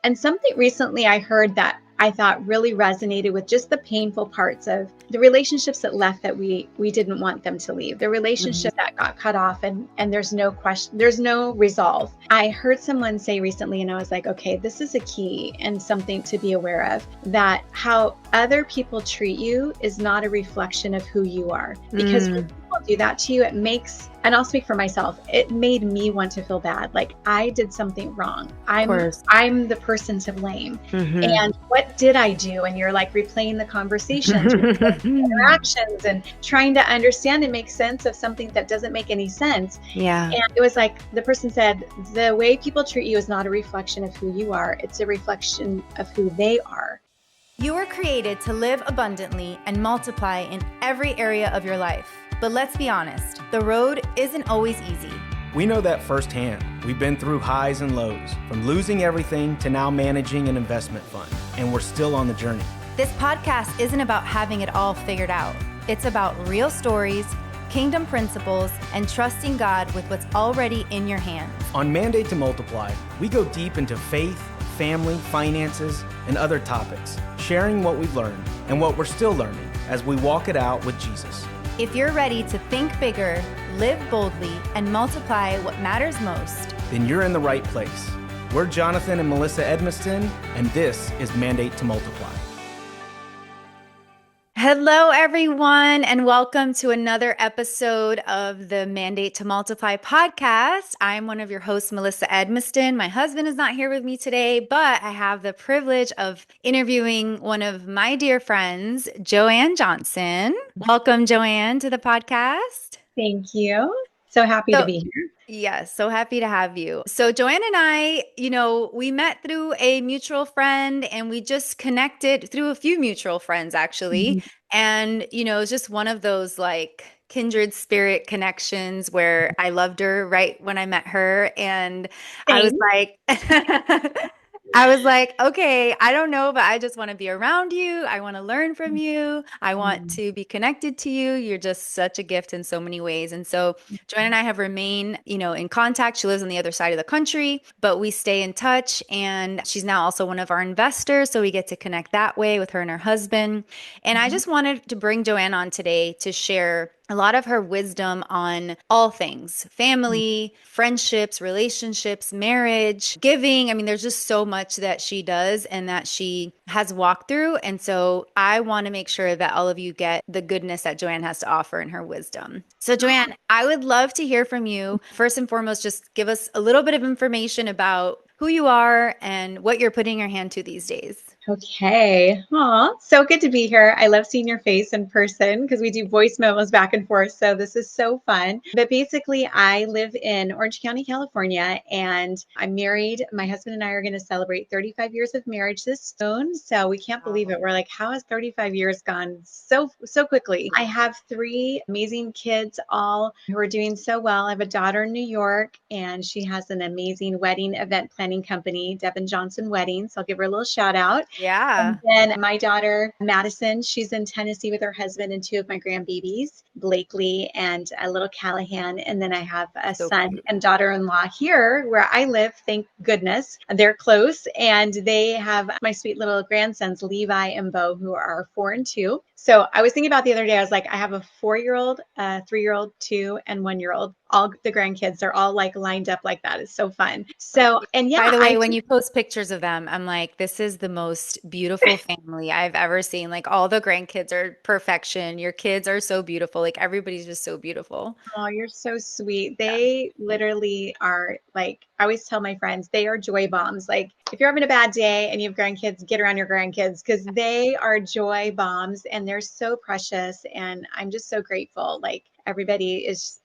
And something recently I heard that I thought really resonated with just the painful parts of the relationships that left that we didn't want them to leave, the Mhm. relationship that got cut off and there's no question, there's no resolve. I heard someone say recently, and I was like, okay, this is a key and something to be aware of, that how other people treat you is not a reflection of who you are. Because when Mm, people do that to you, it makes, and I'll speak for myself, it made me want to feel bad. Like I did something wrong. of course. I'm the person to blame. Mhm. And what did I do? And you're like replaying the conversations, replaying the interactions, and trying to understand and make sense of something that doesn't make any sense. Yeah. And it was like the person said, the way people treat you is not a reflection of who you are, it's a reflection of who they are. You were created to live abundantly and multiply in every area of your life. But let's be honest, the road isn't always easy. We know that firsthand. We've been through highs and lows, from losing everything to now managing an investment fund, and we're still on the journey. This podcast isn't about having it all figured out. It's about real stories, kingdom principles, and trusting God with what's already in your hands. On Mandate to Multiply, we go deep into faith, family, finances, and other topics, sharing what we've learned and what we're still learning as we walk it out with Jesus. If you're ready to think bigger, live boldly, and multiply what matters most, Then you're in the right place. We're Jonathan and Melissa Edmiston, and this is Mandate to Multiply. hello, everyone, and welcome to another episode of the Mandate to Multiply podcast. I'm one of your hosts, Melissa Edmiston. My husband is not here with me today, but I have the privilege of interviewing one of my dear friends, Joanne Johnson. Welcome, Joanne, to the podcast. Thank you. So happy to So, be here. yes, so happy to have you. So Joanne and I, we met through a mutual friend and we just connected through a few mutual friends actually. Mhm. And, it's just one of those like kindred spirit connections where I loved her right when I met her. And I was Thanks. like, I was like, okay, I don't know, but I just want to be around you. I want to learn from you. I want to be connected to you. You're just such a gift in so many ways. And so Joanne and I have remained, in contact. She lives on the other side of the country, but we stay in touch. And she's now also one of our investors. So we get to connect that way with her and her husband. And I just wanted to bring Joanne on today to share a lot of her wisdom on all things family, friendships, relationships, marriage, giving. I mean, there's just so much that she does and that she has walked through. And so I want to make sure that all of you get the goodness that Joanne has to offer in her wisdom. So, Joanne, I would love to hear from you. First and foremost, just give us a little bit of information about who you are and what you're putting your hand to these days. Okay. Aw, so good to be here. I love seeing your face in person because we do voice memos back and forth. So this is so fun. But basically, I live in Orange County, California, and I'm married. My husband and I are going to celebrate 35 years of marriage this soon. So we can't believe it. We're like, how has 35 years gone so quickly? I have three amazing kids, all who are doing so well. I have a daughter in New York, and she has an amazing wedding event planning company, Joanne Johnson Weddings. So I'll give her a little shout out. Yeah. And then my daughter, Madison, she's in Tennessee with her husband and two of my grandbabies, Blakely and a little Callahan. And then I have a So son cute. and daughter-in-law here where I live, thank goodness. They're close. And they have my sweet little grandsons, Levi and Bo, who are 4 and 2. So I was thinking about the other day, I was like, I have a 4-year-old, a 3-year-old, 2, and 1-year-old. All the grandkids are all like lined up like that. It's so fun. So, and By yeah, the way, when you post pictures of them, I'm like, this is the most beautiful family I've ever seen. Like all the grandkids are perfection. Your kids are so beautiful. Like everybody's just so beautiful. Oh, you're so sweet. Yeah. They literally are like, I always tell my friends, they are joy bombs. Like, if you're having a bad day and you have grandkids, get around your grandkids because they are joy bombs and they're so precious. And I'm just so grateful. Like, everybody is,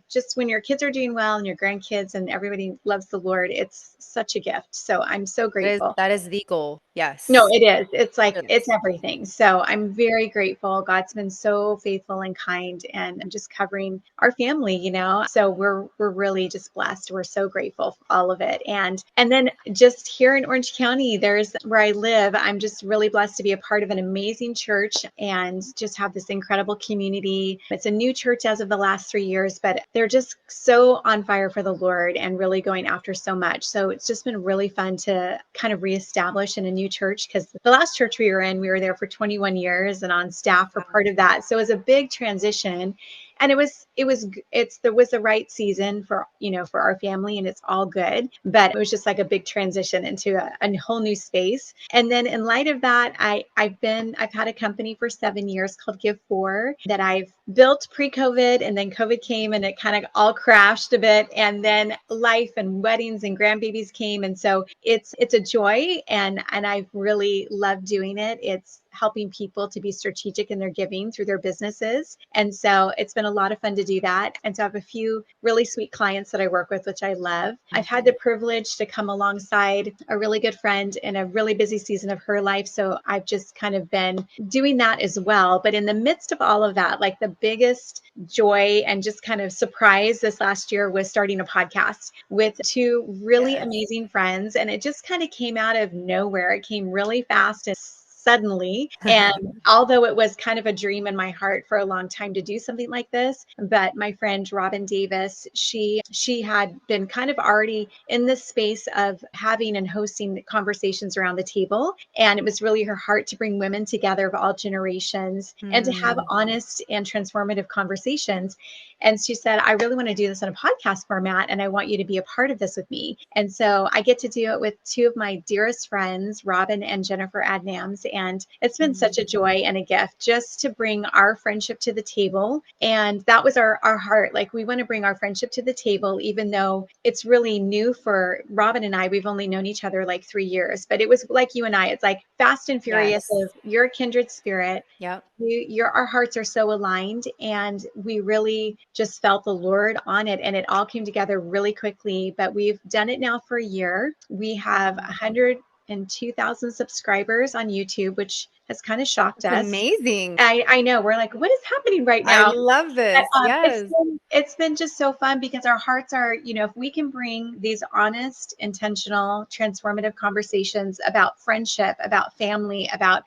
just when your kids are doing well and your grandkids and everybody loves the Lord, it's such a gift. So I'm so That is grateful. that is the goal. No, Yes. it is. It's like, it's Yes. everything. So I'm very grateful. God's been so faithful and kind, and I'm just covering our family, So we're really just blessed. We're so grateful for all of it. And then just here in Orange County, there's where I live. I'm just really blessed to be a part of an amazing church and just have this incredible community. It's a new church as of the last 3 years, but they're just so on fire for the Lord and really going after so much. So it's just been really fun to kind of reestablish in a new church, because the last church we were in, we were there for 21 years and on staff for part of that. So it was a big transition. And there was the right season for, for our family, and it's all good. But it was just like a big transition into a whole new space. And then in light of that, I've had a company for 7 years called Give For that I've built pre-COVID, and then COVID came and it kind of all crashed a bit. And then life and weddings and grandbabies came. And so it's a joy, and I've really loved doing it. It's helping people to be strategic in their giving through their businesses. And so it's been a lot of fun to do that. And so I have a few really sweet clients that I work with, which I love. I've had the privilege to come alongside a really good friend in a really busy season of her life. So I've just kind of been doing that as well. But in the midst of all of that, like the biggest joy and just kind of surprise this last year was starting a podcast with two really amazing friends. And it just kind of came out of nowhere. It came really fast and suddenly. And although it was kind of a dream in my heart for a long time to do something like this, but my friend Robin Davis, she had been kind of already in this space of having and hosting conversations around the table. And it was really her heart to bring women together of all generations and to have honest and transformative conversations. And she said, I really want to do this in a podcast format, and I want you to be a part of this with me. And so I get to do it with two of my dearest friends, Robin and Jennifer Adnams. And it's been such a joy and a gift just to bring our friendship to the table. And that was our heart. Like, we want to bring our friendship to the table, even though it's really new for Robin and I. We've only known each other like 3 years, but it was like you and I, it's like fast and furious of you're a kindred spirit. Yep. Our hearts are so aligned, and we really just felt the Lord on it, and it all came together really quickly. But we've done it now for a year. We have 102,000 subscribers on YouTube, which has kind of shocked It's us. amazing. I know, we're like, what is happening right I now? love this. But, Yes. it's been just so fun, because our hearts are, if we can bring these honest, intentional, transformative conversations about friendship, about family, about,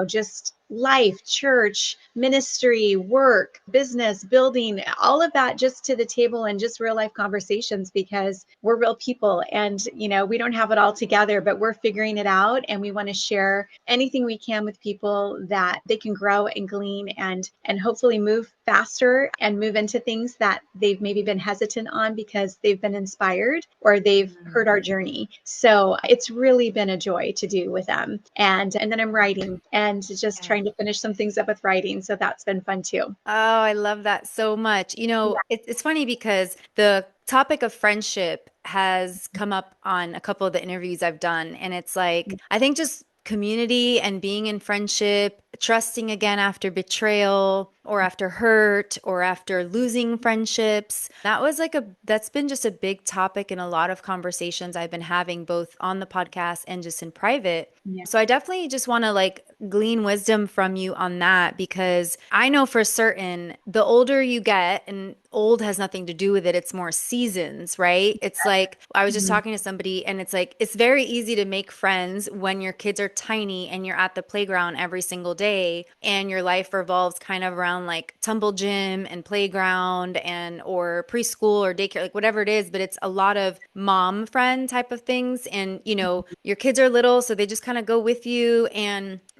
just life, church, ministry, work, business, building, all of that just to the table, and just real life conversations, because we're real people, and, we don't have it all together, but we're figuring it out. And we want to share anything we can with people that they can grow and glean and hopefully move faster and move into things that they've maybe been hesitant on because they've been inspired or they've heard our journey. So it's really been a joy to do with them. And then I'm writing and just trying to finish some things up with writing. So that's been fun too. Oh, I love that so much. It's funny because the topic of friendship has come up on a couple of the interviews I've done. And it's like, I think just community and being in friendship, trusting again after betrayal or after hurt or after losing friendships. That's been just a big topic in a lot of conversations I've been having both on the podcast and just in private. Yeah. So I definitely just want to glean wisdom from you on that, because I know for certain the older you get, and old has nothing to do with it, it's more seasons, right? It's like I was just talking to somebody, and it's like it's very easy to make friends when your kids are tiny and you're at the playground every single day, and your life revolves kind of around like tumble gym and playground and or preschool or daycare, like whatever it is, but it's a lot of mom friend type of things. And your kids are little, so they just kind of go with you.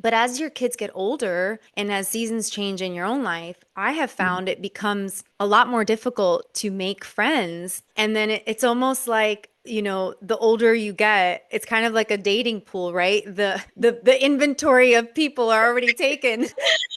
But as your kids get older and as seasons change in your own life, I have found it becomes a lot more difficult to make friends. And then it's almost like, the older you get, it's kind of like a dating pool, right? The inventory of people are already taken.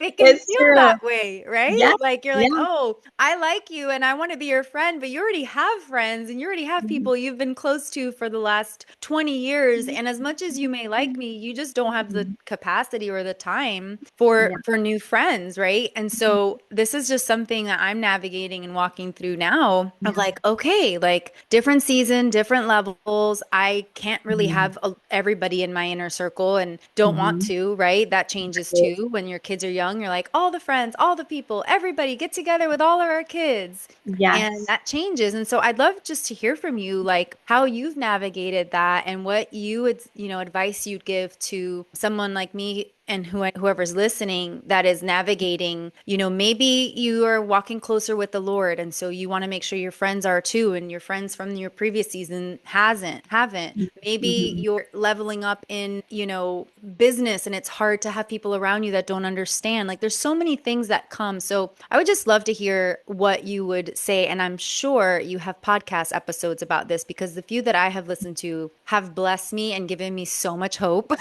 It can It's feel true. that way, right? Yeah. Like you're like, oh, I like you and I want to be your friend, but you already have friends and you already have people you've been close to for the last 20 years. And as much as you may like me, you just don't have the capacity or the time for new friends, right? And so this is just something that I'm navigating and walking through now of like, okay, like different season, different different levels. I can't really have everybody in my inner circle and don't want Mhm. to, right? That changes too. When your kids are young, you're like, all the friends, all the people, everybody get together with all of our kids. And Yes. that changes. And so I'd love just to hear from you, like how you've navigated that and what you would, advice you'd give to someone like me and whoever's listening that is navigating, maybe you are walking closer with the Lord. And so you want to make sure your friends are too, and your friends from your previous season haven't. Maybe Mhm. you're leveling up in, business and it's hard to have people around you that don't understand. Like there's so many things that come. So I would just love to hear what you would say. And I'm sure you have podcast episodes about this because the few that I have listened to have blessed me and given me so much hope.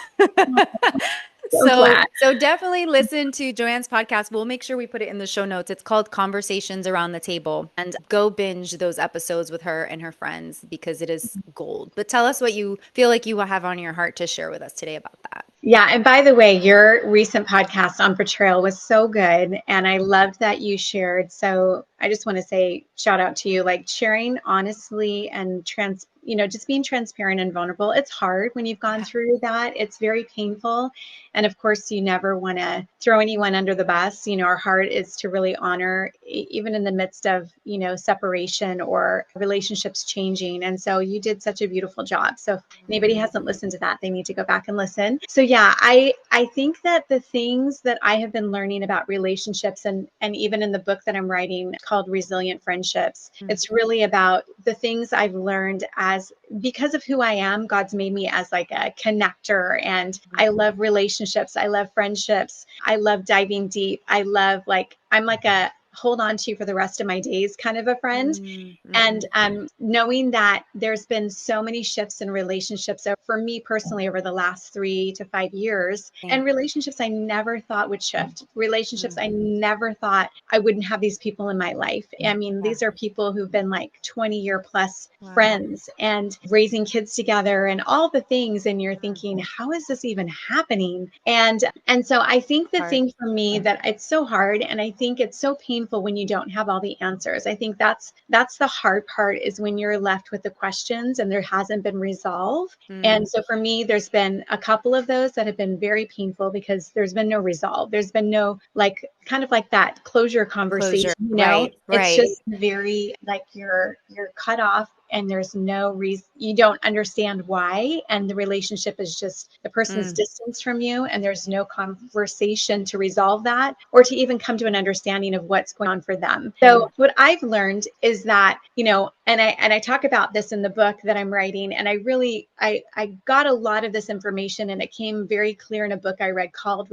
So So, glad. so definitely listen to Joanne's podcast. We'll make sure we put it in the show notes. It's called Conversations Around the Table, and go binge those episodes with her and her friends because it is gold. But tell us what you feel like you have on your heart to share with us today about that. Yeah. And by the way, your recent podcast on betrayal was so good. And I loved that you shared. So I just want to say shout out to you, like sharing honestly and just being transparent and vulnerable. It's hard when you've gone Yeah. through that. It's very painful. And of course, you never want to throw anyone under the bus. Our heart is to really honor, even in the midst of, separation or relationships changing. And so you did such a beautiful job. So if anybody hasn't listened to that, they need to go back and listen. So yeah, I think that the things that I have been learning about relationships and even in the book that I'm writing called Resilient Friendships, it's really about the things I've learned as because of who I am. God's made me as like a connector, and I love relationships. I love friendships. I love diving deep. I'm like a hold on to you for the rest of my days kind of a friend. And knowing that there's been so many shifts in relationships for me personally over the last 3 to 5 years, and relationships I never thought would shift. Relationships I never thought I wouldn't have these people in my life. I mean, these are people who've been like 20-year plus friends and raising kids together and all the things. And you're thinking, how is this even happening? And so I think the thing for me that it's so hard, and I think it's so painful when you don't have all the answers. I think that's the hard part, is when you're left with the questions and there hasn't been resolve. And so for me, there's been a couple of those that have been very painful because there's been no resolve. There's been no kind of like that closure conversation, Closure. Right. It's Right. just very like you're cut off and there's no reason, you don't understand why. And the relationship is just the person's distance from you. And there's no conversation to resolve that or to even come to an understanding of what's going on for them. So what I've learned is that, and I talk about this in the book that I'm writing. And I got a lot of this information, and it came very clear in a book I read called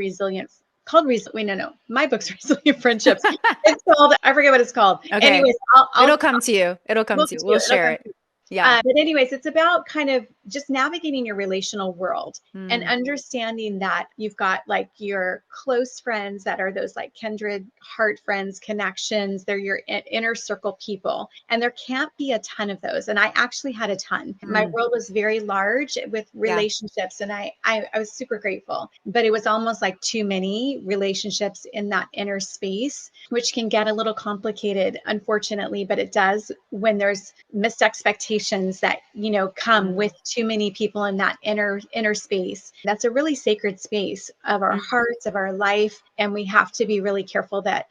my book's Resilient Friendships. It's called, I forget what it's called. Okay. Anyways, It'll come to you. It'll come to you. We'll share it. Yeah. But anyways, it's about kind of just navigating your relational world and understanding that you've got like your close friends that are those like kindred heart friends, connections. They're your inner circle people. And there can't be a ton of those. And I actually had a ton. My world was very large with relationships, and I was super grateful. But it was almost like too many relationships in that inner space, which can get a little complicated, unfortunately. But it does when there's missed expectations that come with too many people in that inner space. That's a really sacred space of our hearts, of our life, and we have to be really careful that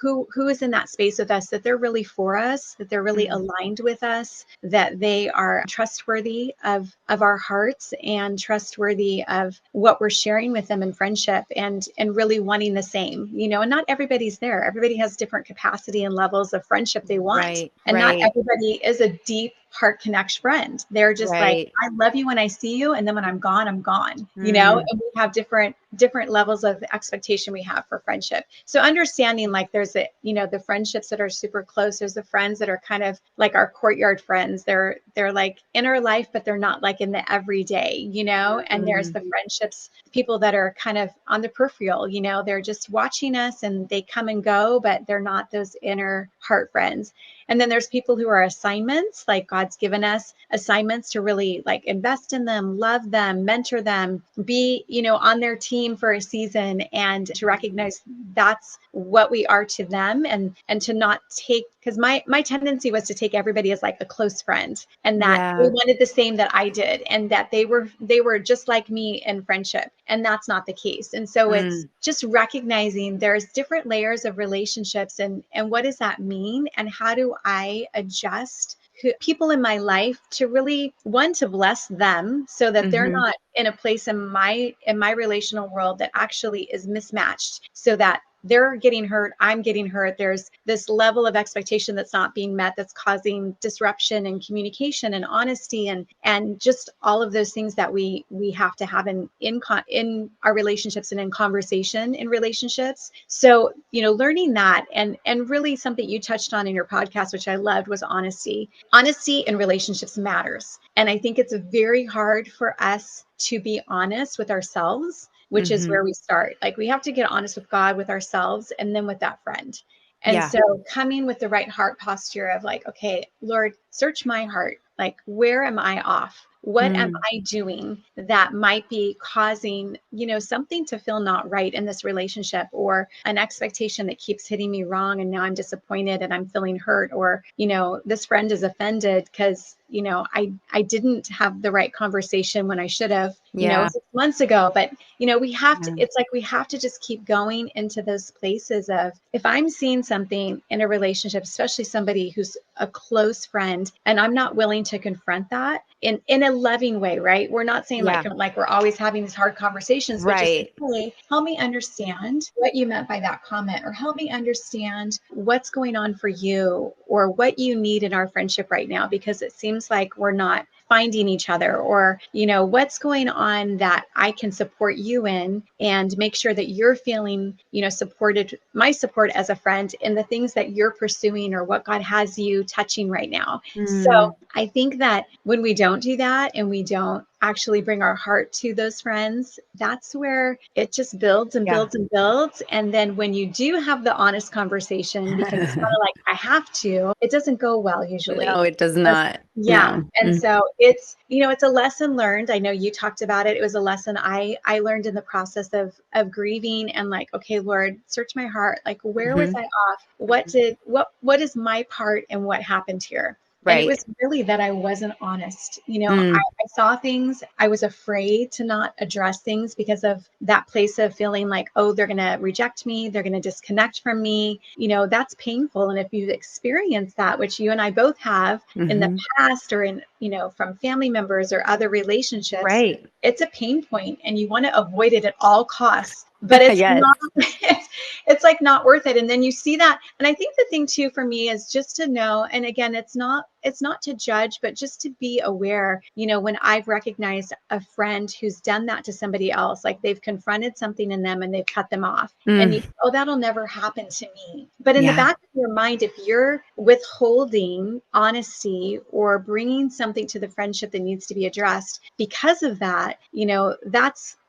who is in that space with us, that they're really for us, that they're really aligned with us, that they are trustworthy of our hearts and trustworthy of what we're sharing with them in friendship, and really wanting the same. And not everybody's there. Everybody has different capacity and levels of friendship they want, and not everybody is a deep heart connect friend. They're just like, I love you when I see you, and then when I'm gone, I'm gone. And we have different levels of expectation we have for friendship. So understanding like there's the friendships that are super close. There's the friends that are kind of like our courtyard friends. They're like in our life, but they're not like in the everyday, and there's the friendships, people that are kind of on the peripheral, they're just watching us and they come and go, but they're not those inner heart friends. And then there's people who are assignments, like God's given us assignments to really like invest in them, love them, mentor them, be, on their team team for a season, and to recognize that's what we are to them, and to not take, because my tendency was to take everybody as like a close friend, and that they wanted the same that I did, and that they were just like me in friendship, and that's not the case. And so it's just recognizing there's different layers of relationships, and what does that mean, and how do I adjust people in my life to really, one, to bless them so that they're not in a place in my relational world that actually is mismatched, so that they're getting hurt, I'm getting hurt. There's this level of expectation that's not being met, that's causing disruption in communication and honesty, and just all of those things that we have to have in our relationships and in conversation in relationships. So, learning that, and really something you touched on in your podcast, which I loved, was honesty. Honesty in relationships matters. And I think it's very hard for us to be honest with ourselves, which is where we start. Like, we have to get honest with God, with ourselves, and then with that friend. And so coming with the right heart posture of like, okay, Lord, search my heart. Like, where am I off? What am I doing that might be causing, something to feel not right in this relationship, or an expectation that keeps hitting me wrong, and now I'm disappointed and I'm feeling hurt, or, this friend is offended because, I didn't have the right conversation when I should have, 6 months ago. But, we have to, it's like we have to just keep going into those places of, if I'm seeing something in a relationship, especially somebody who's a close friend, and I'm not willing to confront that in a loving way, right? We're not saying like we're always having these hard conversations, but just like, hey, help me understand what you meant by that comment, or help me understand what's going on for you, or what you need in our friendship right now, because it seems like we're not finding each other, or, what's going on that I can support you in, and make sure that you're feeling, supported, my support as a friend in the things that you're pursuing, or what God has you touching right now. So I think that when we don't do that, and we don't actually bring our heart to those friends, that's where it just builds and builds and builds. And then when you do have the honest conversation, because it's kind of like, I have to, it doesn't go well usually. No, it does not. Yeah. No. And so it's, it's a lesson learned. I know you talked about it. It was a lesson I learned in the process of grieving, and like, okay, Lord, search my heart. Like, where was I off? What is my part in what happened here? And it was really that I wasn't honest. I saw things. I was afraid to not address things because of that place of feeling like, oh, they're going to reject me. They're going to disconnect from me. That's painful. And if you've experienced that, which you and I both have in the past, or in, from family members or other relationships, it's a pain point, and you want to avoid it at all costs. But it's not, it's like not worth it. And then you see that. And I think the thing too, for me, is just to know, and again, it's not to judge, but just to be aware, when I've recognized a friend who's done that to somebody else, like they've confronted something in them and they've cut them off, and that'll never happen to me. But in the back of your mind, if you're withholding honesty, or bringing something to the friendship that needs to be addressed because of that,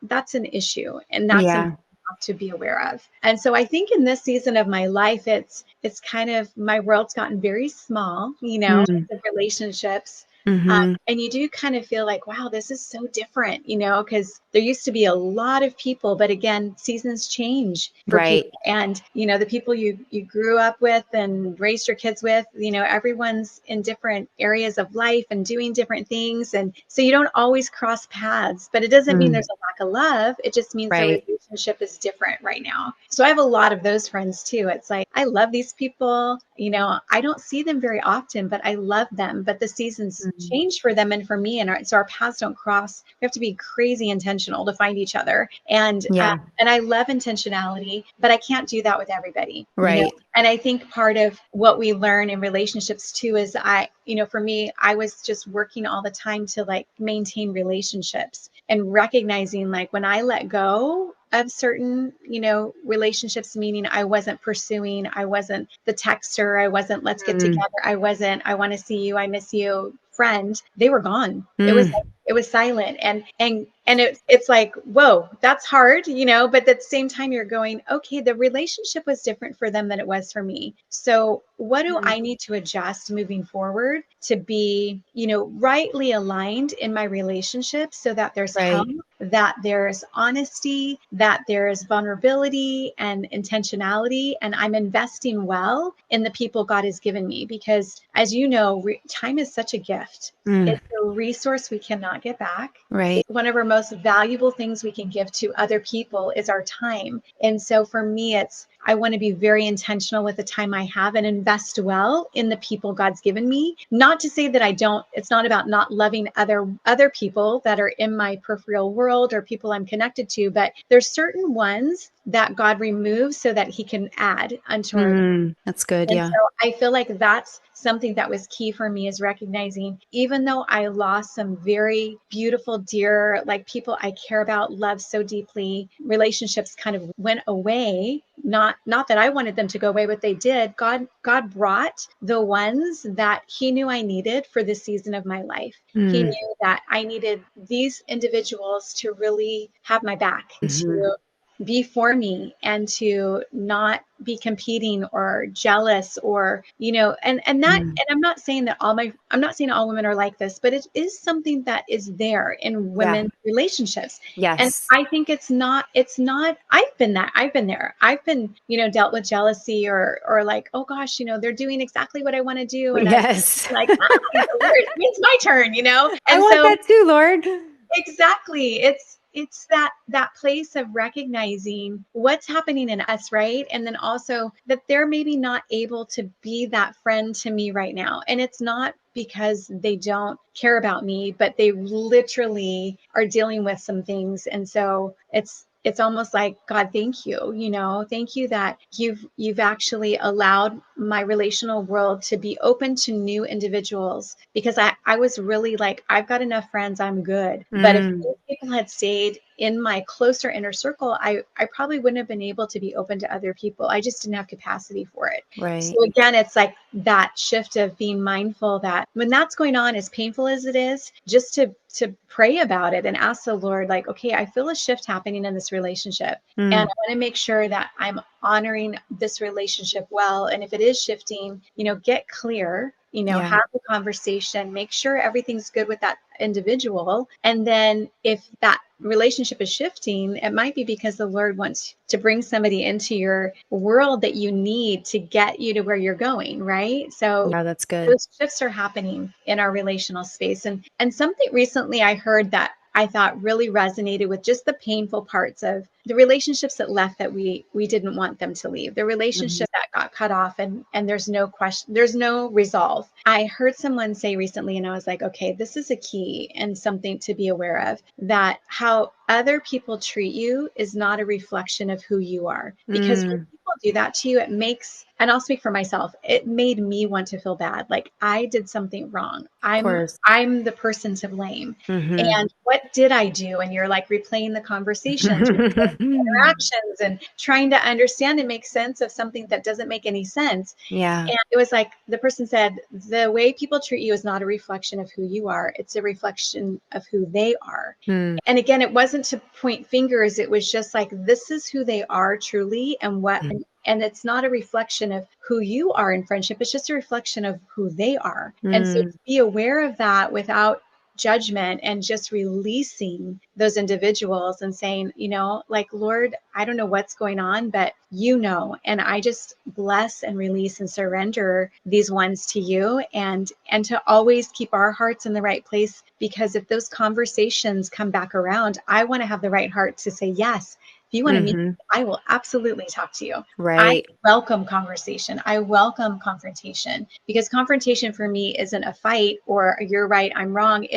that's an issue, and that's something to be aware of. And so I think in this season of my life, it's kind of, my world's gotten very small, the relationships. And you do kind of feel like, wow, this is so different, because there used to be a lot of people, but again, seasons change for people. And, the people you grew up with and raised your kids with, everyone's in different areas of life and doing different things. And so you don't always cross paths, but it doesn't mean there's a lack of love. It just means the relationship is different right now. So I have a lot of those friends too. It's like, I love these people, I don't see them very often, but I love them. But the seasons change for them and for me, and so our paths don't cross. We have to be crazy intentional to find each other, and I love intentionality, but I can't do that with everybody, And I think part of what we learn in relationships too is, for me, I was just working all the time to like maintain relationships, and recognizing like when I let go of certain, relationships, meaning I wasn't pursuing, I wasn't the texter, I wasn't let's get together, I want to see you, I miss you friend, they were gone. It was like it was silent. And it's like, whoa, that's hard, but at the same time you're going, okay, the relationship was different for them than it was for me. So what do I need to adjust moving forward to be, rightly aligned in my relationship so that there's health, that there's honesty, that there's vulnerability and intentionality, and I'm investing well in the people God has given me. Because as you know, time is such a gift. It's a resource we cannot get back. Right. One of our most valuable things we can give to other people is our time. And so for me, I want to be very intentional with the time I have and invest well in the people God's given me. Not to say that it's not about not loving other people that are in my peripheral world or people I'm connected to, but there's certain ones that God removes so that he can add unto our. That's good. And Yeah. so I feel like that's something that was key for me, is recognizing, even though I lost some very beautiful, dear, like people I care about, love so deeply, relationships kind of went away. Not that I wanted them to go away, but they did. God brought the ones that he knew I needed for this season of my life. He knew that I needed these individuals to really have my back, to be for me, and to not be competing or jealous or, and I'm not saying that I'm not saying all women are like this, but it is something that is there in women's relationships. Yes. And I think it's not, I've been there. I've been, dealt with jealousy or like, oh gosh, they're doing exactly what I want to do. And I'm like, Lord, it's my turn, And I want that too, Lord. Exactly. It's that place of recognizing what's happening in us, right? And then also that they're maybe not able to be that friend to me right now. And it's not because they don't care about me, but they literally are dealing with some things. And so it's almost like, God, thank you, thank you that you've actually allowed my relational world to be open to new individuals, because I was really like, I've got enough friends, I'm good. But if those people had stayed in my closer inner circle, I probably wouldn't have been able to be open to other people. I just didn't have capacity for it. Right. So again, it's like that shift of being mindful that when that's going on, as painful as it is, just to pray about it and ask the Lord, like, okay, I feel a shift happening in this relationship. And I want to make sure that I'm honoring this relationship well. And if it is shifting, get clear, have the conversation, make sure everything's good with that individual. And then if that relationship is shifting, it might be because the Lord wants to bring somebody into your world that you need to get you to where you're going, right? So that's good. Those shifts are happening in our relational space. And something recently I heard that I thought really resonated with just the painful parts of the relationships that left, that we didn't want them to leave, the relationship that got cut off, and there's no question, there's no resolve. I heard someone say recently, and I was like, okay, this is a key and something to be aware of, that how other people treat you is not a reflection of who you are. Because when people do that to you, it makes, and I'll speak for myself, it made me want to feel bad. Like I did something wrong. I'm the person to blame. And what did I do? And you're like replaying the conversations, interactions, and trying to understand and make sense of something that doesn't make any sense. Yeah. And it was like the person said, the way people treat you is not a reflection of who you are. It's a reflection of who they are. And again, it wasn't to point fingers. It was just like, this is who they are truly, and it's not a reflection of who you are in friendship. It's just a reflection of who they are. And so to be aware of that without judgment, and just releasing those individuals and saying, like, Lord, I don't know what's going on, but and I just bless and release and surrender these ones to you, and to always keep our hearts in the right place, because if those conversations come back around, I want to have the right heart to say, yes, if you want to meet, I will absolutely talk to you. Right. I welcome conversation. I welcome confrontation, because confrontation for me isn't a fight or you're right, I'm wrong.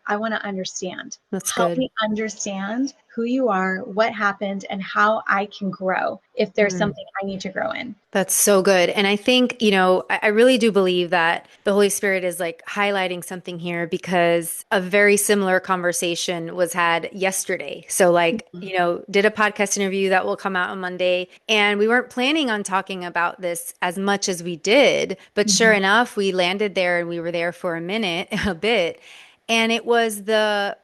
I want to understand. Help me understand who you are, what happened, and how I can grow if there's something I need to grow in. That's so good. And I think, I really do believe that the Holy Spirit is like highlighting something here, because a very similar conversation was had yesterday. So did a podcast interview that will come out on Monday. And we weren't planning on talking about this as much as we did. But sure enough, we landed there and we were there for a bit. And it was the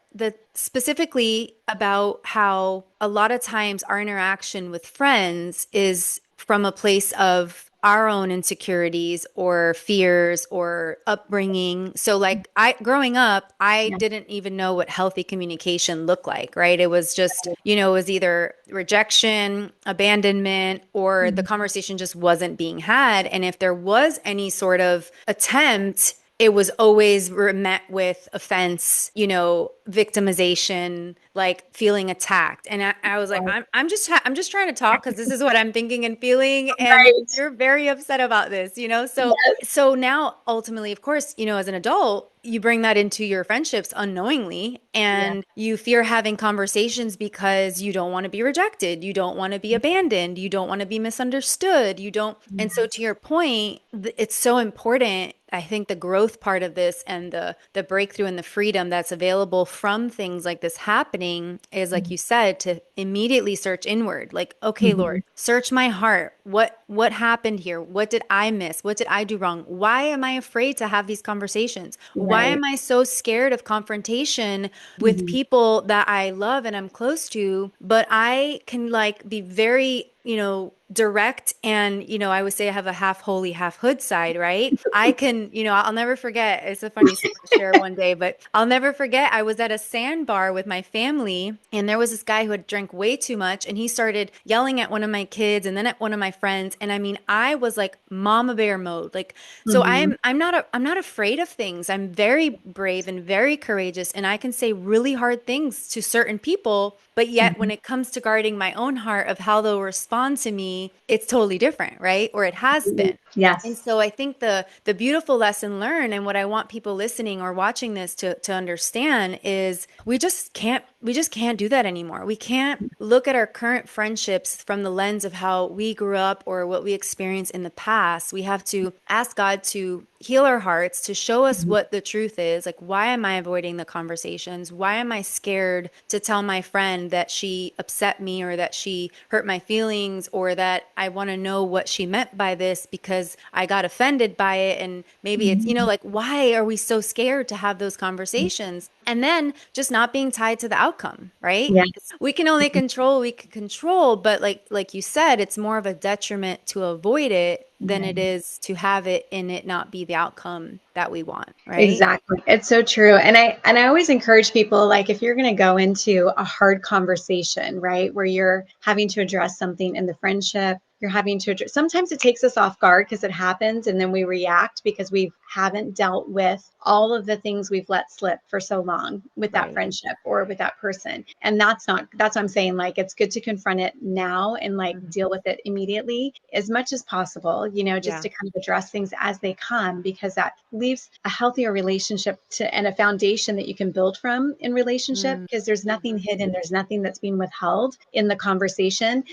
specifically about how a lot of times our interaction with friends is from a place of our own insecurities or fears or upbringing. So like I growing up, I Yeah. didn't even know what healthy communication looked like, right? It was just, you know, it was either rejection, abandonment, or the Mhm. conversation just wasn't being had. And if there was any sort of attempt, it was always met with offense, you know, victimization, like feeling attacked. And I was like, Right. I'm just trying to talk because this is what I'm thinking and feeling, and Right. you're very upset about this, you know. Yes. So now ultimately, of course, you know, as an adult, you bring that into your friendships unknowingly, Yeah. and you fear having conversations because you don't want to be rejected, you don't want to be abandoned, you don't want to be misunderstood, you don't. And so to your point, it's so important. I think the growth part of this and the breakthrough and the freedom that's available from things like this happening is, like you said, to immediately search inward. Like, okay, Mhm. Lord, search my heart. What happened here? What did I miss? What did I do wrong? Why am I afraid to have these conversations? Why Right. am I so scared of confrontation with Mhm. people that I love and I'm close to? But I can like be very, you know, direct, and you know, I would say I have a half holy half hood side, right? I can, you know, I'll never forget, it's a funny story to share one day, but I'll never forget, I was at a sandbar with my family, and there was this guy who had drank way too much, and he started yelling at one of my kids and then at one of my friends. And I mean, I was like mama bear mode, like, so Mhm. I'm not afraid of things. I'm very brave and very courageous, and I can say really hard things to certain people, but yet when Mhm. it comes to guarding my own heart of how they'll respond to me, it's totally different, right? Or it has been. And Yes. so I think the beautiful lesson learned, and what I want people listening or watching this to understand, is we just can't do that anymore. We can't look at our current friendships from the lens of how we grew up or what we experienced in the past. We have to ask God to heal our hearts, to show us Mhm. what the truth is. Like, why am I avoiding the conversations? Why am I scared to tell my friend that she upset me or that she hurt my feelings, or that I want to know what she meant by this because I got offended by it? And maybe it's, you know, Mhm. like, why are we so scared to have those conversations? And then just not being tied to the outcome, right? Yeah. We can only control what we can control, but like you said, it's more of a detriment to avoid it than it Right. is to have it and it not be the outcome that we want, right? Exactly. It's so true. And I always encourage people, like, if you're going to go into a hard conversation, right, where you're having to address something in the friendship, you're having to address, sometimes it takes us off guard because it happens and then we react because we haven't dealt with all of the things we've let slip for so long with that Right. friendship or with that person. And that's what I'm saying. Like, it's good to confront it now and like Mhm. deal with it immediately as much as possible, just Yeah. to kind of address things as they come, because that leaves a healthier relationship and a foundation that you can build from in relationship, Mm. because there's nothing Mhm. hidden, there's nothing that's being withheld in the conversation.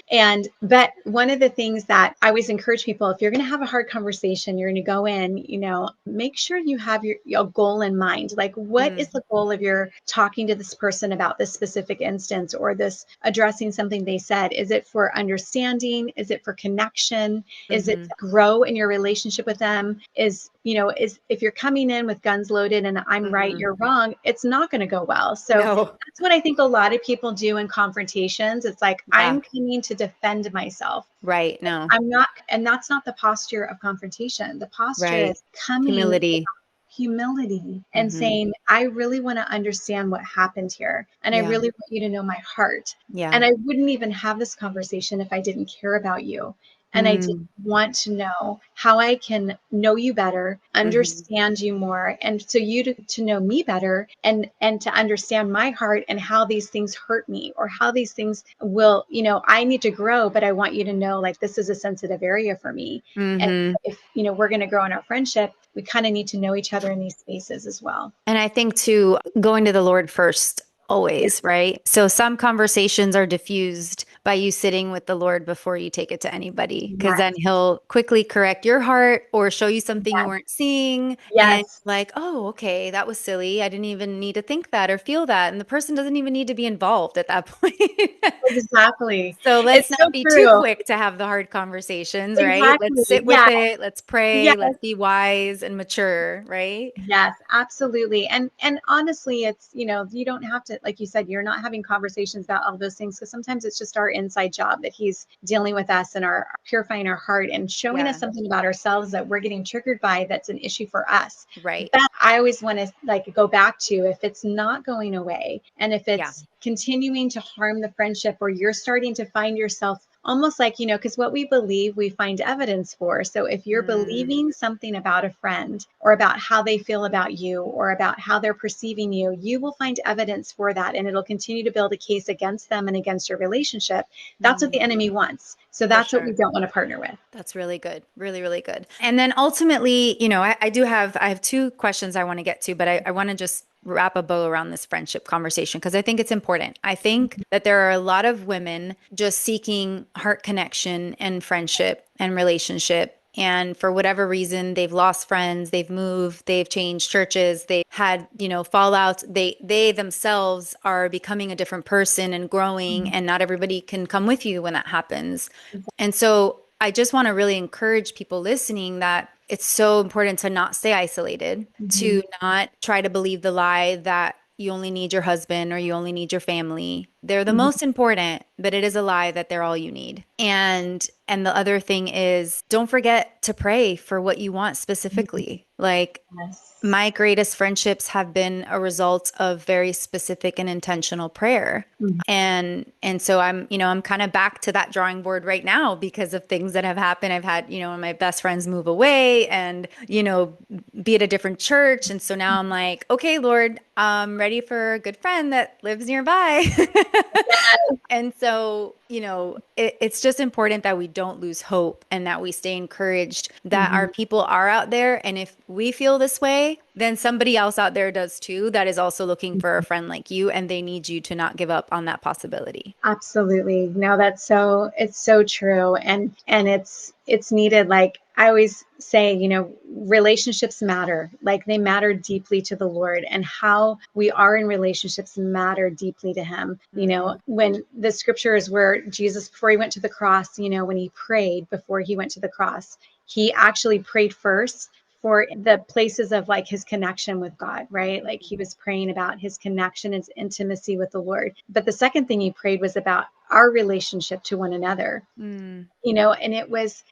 But one of the things that I always encourage people, if you're going to have a hard conversation, you're going to go in, make sure you have your goal in mind. Like, what is Mm. the goal of your talking to this person about this specific instance or this addressing something they said? Is it for understanding? Is it for connection? Is it Mhm. to grow in your relationship with them? Is if you're coming in with guns loaded and I'm right, Mhm. you're wrong, it's not going to go well. So No. that's what I think a lot of people do in confrontations. It's like, Yeah. I'm coming to defend myself. Right. No. I'm not, and that's not the posture of confrontation. The posture Right. is coming with Humility. humility and Mhm. saying, I really want to understand what happened here. And I Yeah. really want you to know my heart. Yeah. And I wouldn't even have this conversation if I didn't care about you. And I didn't Mm. want to know how I can know you better, Mhm. understand you more, and so you to know me better, and to understand my heart and how these things hurt me or how these things will, I need to grow, but I want you to know, like, this is a sensitive area for me. And Mhm. if we're going to grow in our friendship, we kind of need to know each other in these spaces as well. And I think too, going to the Lord first Yeah. always, right? So some conversations are diffused by you sitting with the Lord before you take it to anybody, because then Yes. he'll quickly correct your heart or show you something you weren't seeing. And Yes. like, oh, okay, that was silly. I didn't even need to think that or feel that. And the person doesn't even need to be involved at that point. Exactly. So let's It's so not be too true. quick to have the hard conversations, right? Let's Exactly. sit with Yeah. it. Let's pray. Yes. Let's be wise and mature, right? Yes, absolutely. And honestly, it's, you don't have to, like you said, you're not having conversations about all those things because sometimes it's just our inside job that he's dealing with us and our purifying our heart and showing us Yeah, something about ourselves that we're getting triggered by that's an issue for us. right. That I always want to like go back to if it's not going away and if Yeah. it's continuing to harm the friendship or you're starting to find yourself almost like, because what we believe, we find evidence for. So if you're Mm, believing something about a friend or about how they feel about you or about how they're perceiving you, you will find evidence for that and it'll continue to build a case against them and against your relationship. That's what the mm, enemy wants. So for that's what we sure. don't want to partner with. That's really good. Really, really good. And then ultimately, I have two questions I want to get to, but I want to just wrap a bow around this friendship conversation because I think it's important. I think that there are a lot of women just seeking heart connection and friendship and relationship. And for whatever reason, they've lost friends, they've moved, they've changed churches, they've had, fallouts. They themselves are becoming a different person and growing, and not everybody can come with you when that happens. And so I just want to really encourage people listening that it's so important to not stay isolated, Mhm. to not try to believe the lie that you only need your husband or you only need your family. They're the Mhm. most important, but it is a lie that they're all you need. And the other thing is don't forget to pray for what you want specifically. Like Yes. my greatest friendships have been a result of very specific and intentional prayer. Mhm. And so I'm kind of back to that drawing board right now because of things that have happened. I've had, my best friends move away and, be at a different church. And so now I'm like, okay, Lord, I'm ready for a good friend that lives nearby. And so, it's just important that we don't lose hope and that we stay encouraged that our Mhm. people are out there. And if we feel this way, then somebody else out there does too, that is also looking for a friend like you, and they need you to not give up on that possibility. Absolutely. No, it's so true. And it's needed. Like I always say, relationships matter. Like they matter deeply to the Lord and how we are in relationships matter deeply to him. Mm, When the scriptures where Jesus, before he went to the cross, when he prayed before he went to the cross, he actually prayed first for the places of like his connection with God, right? Like he was praying about his connection, his intimacy with the Lord. But the second thing he prayed was about our relationship to one another. mm,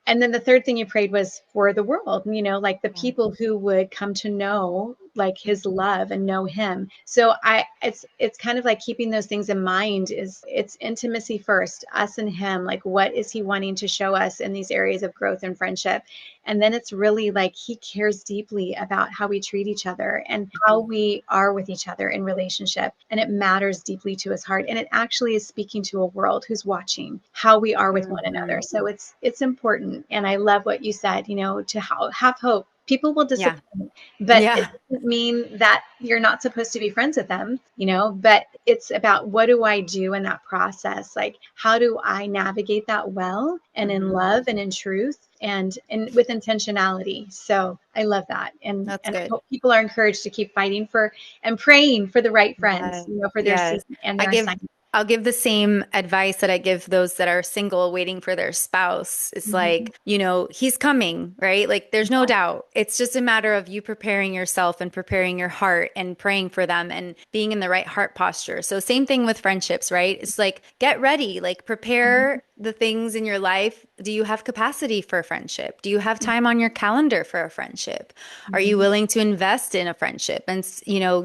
And then the third thing you prayed was for the world, like the yeah. people who would come to know like his love and know him. So it's kind of like keeping those things in mind is it's intimacy first, us and him, like what is he wanting to show us in these areas of growth and friendship. And then it's really like he cares deeply about how we treat each other and how we are with each other in relationship. And it matters deeply to his heart. And it actually is speaking to a world who's watching how we are with one Mhm. another. So it's important. And I love what you said, to have hope. People will Yeah. disappoint, but it Yeah. doesn't mean that you're not supposed to be friends with them, but it's about what do I do in that process? Like, how do I navigate that well and in Mhm. love and in truth and with intentionality? So I love that. That's And I good. hope people are encouraged to keep fighting for and praying for the right friends, Yes. for their Yes. season and I their give assignment. I'll give the same advice that I give those that are single waiting for their spouse. It's Mhm. like, he's coming, right? Like there's no doubt. It's just a matter of you preparing yourself and preparing your heart and praying for them and being in the right heart posture. So same thing with friendships, right? It's like get ready, like prepare the things in your life. Do you have capacity for a friendship? Do you have time on your calendar for a friendship? Are you Mhm. willing to invest in a friendship? And,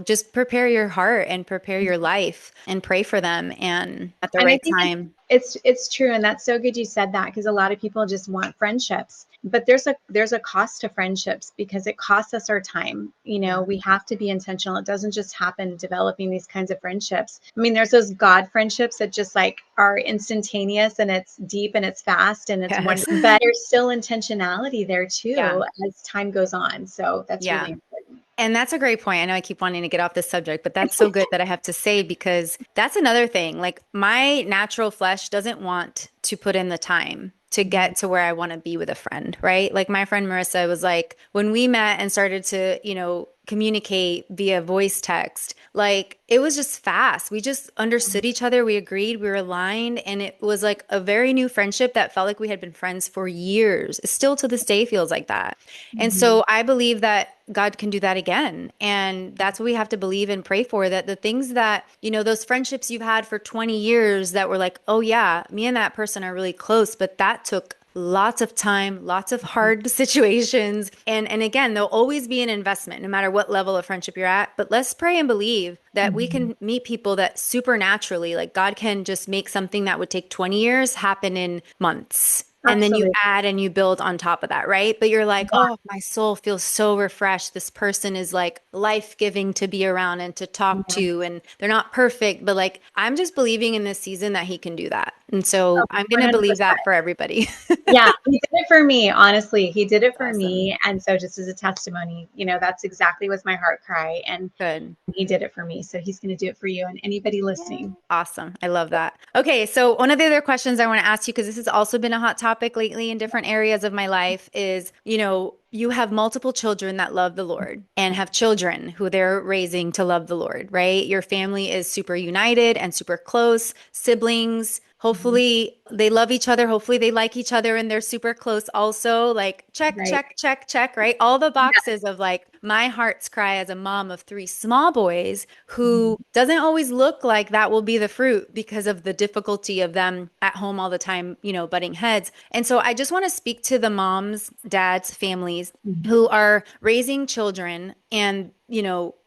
just prepare your heart and prepare your life and pray for them and at the And I right think time. it's true, and that's so good you said that because a lot of people just want friendships, but there's a cost to friendships because it costs us our time. Yeah. We have to be intentional. It doesn't just happen developing these kinds of friendships. I mean, there's those God friendships that just like are instantaneous and it's deep and it's fast and it's Yes. wonderful, but there's still intentionality there Yeah. too as time goes on. So that's really Yeah. important. And that's a great point. I know I keep wanting to get off this subject, but that's so good that I have to say, because that's another thing. Like, my natural flesh doesn't want to put in the time to get to where I want to be with a friend, right? Like, my friend Marissa was like, when we met and started to, communicate via voice text, like, it was just fast. We just understood each other. We agreed, we were aligned. And it was like a very new friendship that felt like we had been friends for years. It still to this day feels like that. And Mhm. so I believe that God can do that again. And that's what we have to believe and pray for, that the things that, those friendships you've had for 20 years that were like, oh yeah, me and that person are really close, but that took lots of time, lots of hard situations. And again, there'll always be an investment no matter what level of friendship you're at. But let's pray and believe that we Mhm. can meet people that supernaturally, like, God can just make something that would take 20 years happen in months. And then you Absolutely. add and you build on top of that, right? But you're like, oh, my soul feels so refreshed. This person is like life-giving to be around and to talk Yeah. to. And they're not perfect, but like, I'm just believing in this season that he can do that. And so Oh, I'm going to believe 100%. that for everybody. Yeah, he did it for me, honestly. He did it That's for awesome. me. And so just as a testimony, that's exactly was my heart cry. And Good. he did it for me. So he's going to do it for you and anybody listening. Awesome. I love that. Okay. So, one of the other questions I want to ask you, because this has also been a hot topic lately in different areas of my life, is, you have multiple children that love the Lord and have children who they're raising to love the Lord, right? Your family is super united and super close, siblings. Mhm. Hopefully they love each other. Hopefully they like each other and they're super close also. Like, check, Right. check, check, check, right? All the boxes of like my heart's cry as a mom of three small boys who doesn't always look like that will be the fruit because of the difficulty of them at home all the time, butting heads. And so I just want to speak to the moms, dads, families Mhm. who are raising children, and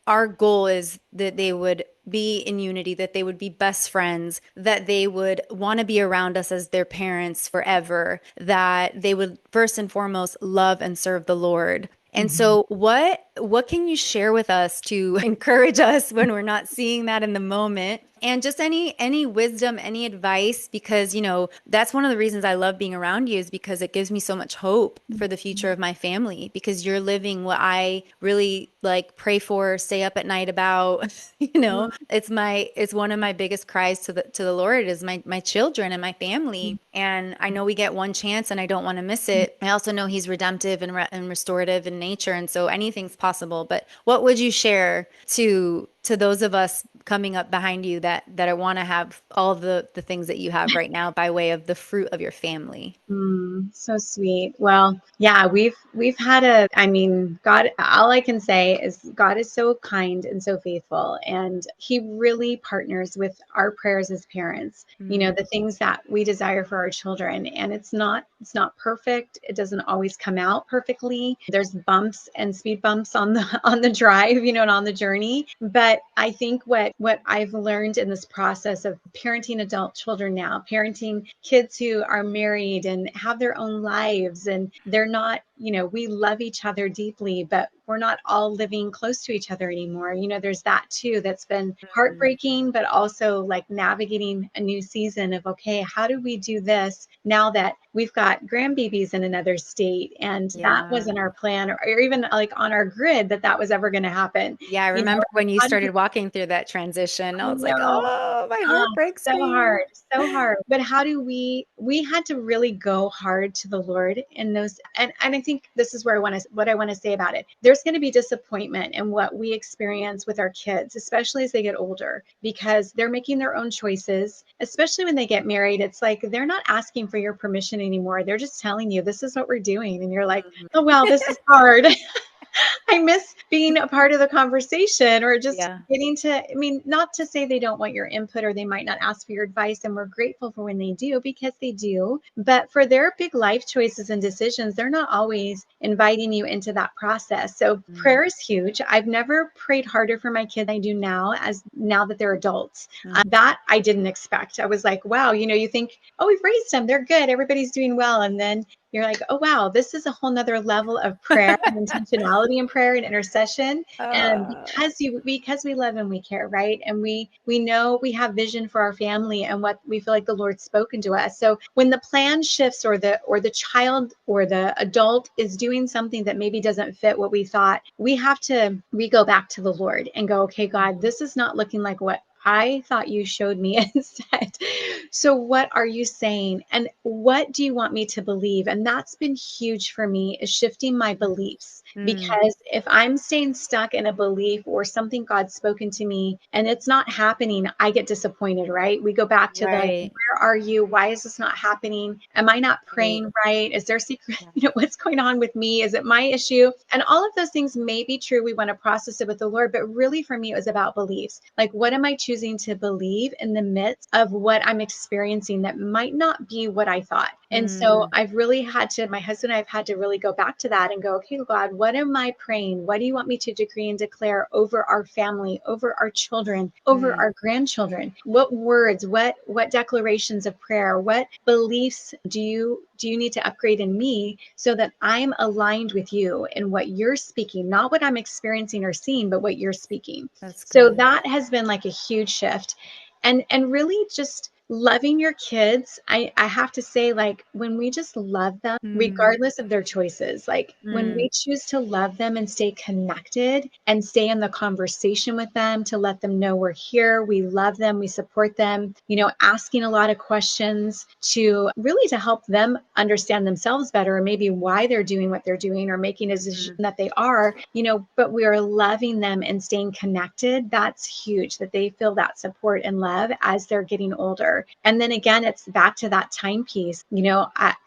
our goal is that they would be in unity, that they would be best friends, that they would want to be around us as their parents forever, that they would first and foremost love and serve the Lord. And Mhm. so what can you share with us to encourage us when we're not seeing that in the moment? And just any wisdom, any advice, because that's one of the reasons I love being around you, is because it gives me so much hope for the future of my family, because you're living what I really like pray for, stay up at night about. It's one of my biggest cries to the Lord is my children and my family. And I know we get one chance and I don't want to miss it. I also know he's redemptive and restorative in nature, and so anything's possible. But what would you share to those of us coming up behind you that want to have all the things that you have right now by way of the fruit of your family? So sweet. Well, yeah, we've had God, all I can say is God is so kind and so faithful, and he really partners with our prayers as parents. Mm, The things that we desire for our children, and it's not perfect. It doesn't always come out perfectly. There's bumps and speed bumps on the on the drive, and on the journey. But I think what I've learned in this process of parenting adult children now, parenting kids who are married and have their own lives, and they're not, we love each other deeply, but we're not all living close to each other anymore. There's that too that's been mm, heartbreaking, but also like navigating a new season of, okay, how do we do this now that we've got grandbabies in another state? And that yeah. wasn't our plan, or even like on our grid that was ever going to happen. Yeah, I You know, remember when you how do started walking through that transition. I I was like, know. oh, my Oh, heart breaks so for you. hard, so hard. But how do we had to really go hard to the Lord in those, and I think this is where what I want to say about it. There's going to be disappointment in what we experience with our kids, especially as they get older, because they're making their own choices, especially when they get married. It's like they're not asking for your permission anymore. They're just telling you this is what we're doing. And you're like, Mhm. oh wow, this is hard. I miss being a part of the conversation, or just Yeah. getting to, not to say they don't want your input or they might not ask for your advice. And we're grateful for when they do, because they do. But for their big life choices and decisions, they're not always inviting you into that process. So Mm, prayer is huge. I've never prayed harder for my kids than I do now that they're adults. mm, That I didn't expect. I was like, wow, you think, oh, we've raised them. They're good. Everybody's doing well. And then you're like, oh, wow, this is a whole nother level of prayer and intentionality in prayer and intercession. And because we love and we care, right? And we know we have vision for our family and what we feel like the Lord's spoken to us. So when the plan shifts, or the child or the adult is doing something that maybe doesn't fit what we thought, we go back to the Lord and go, okay, God, this is not looking like what I thought you showed me instead. So what are you saying? And what do you want me to believe? And that's been huge for me, is shifting my beliefs. Because if I'm staying stuck in a belief or something God's spoken to me and it's not happening, I get disappointed, right? We go back to the, Right. where are you? Why is this not happening? Am I not praying right? Is there secret, what's going on with me? Is it my issue? And all of those things may be true. We want to process it with the Lord, but really for me, it was about beliefs. Like, what am I choosing to believe in the midst of what I'm experiencing that might not be what I thought? And so I've really had to, my husband and I have had to really go back to that and go, okay, God, what am I praying? What do you want me to decree and declare over our family, over our children, over our grandchildren? What words, what declarations of prayer, what beliefs do you need to upgrade in me so that I'm aligned with you in what you're speaking, not what I'm experiencing or seeing, but what you're speaking. That's So good. that has been like a huge shift. And really just loving your kids. I have to say, like, when we just love them, regardless of their choices, like when we choose to love them and stay connected and stay in the conversation with them, to let them know we're here, we love them, we support them, asking a lot of questions to really to help them understand themselves better, or maybe why they're doing what they're doing or making a decision that they are, but we are loving them and staying connected. That's huge, that they feel that support and love as they're getting older. And then again, it's back to that time piece.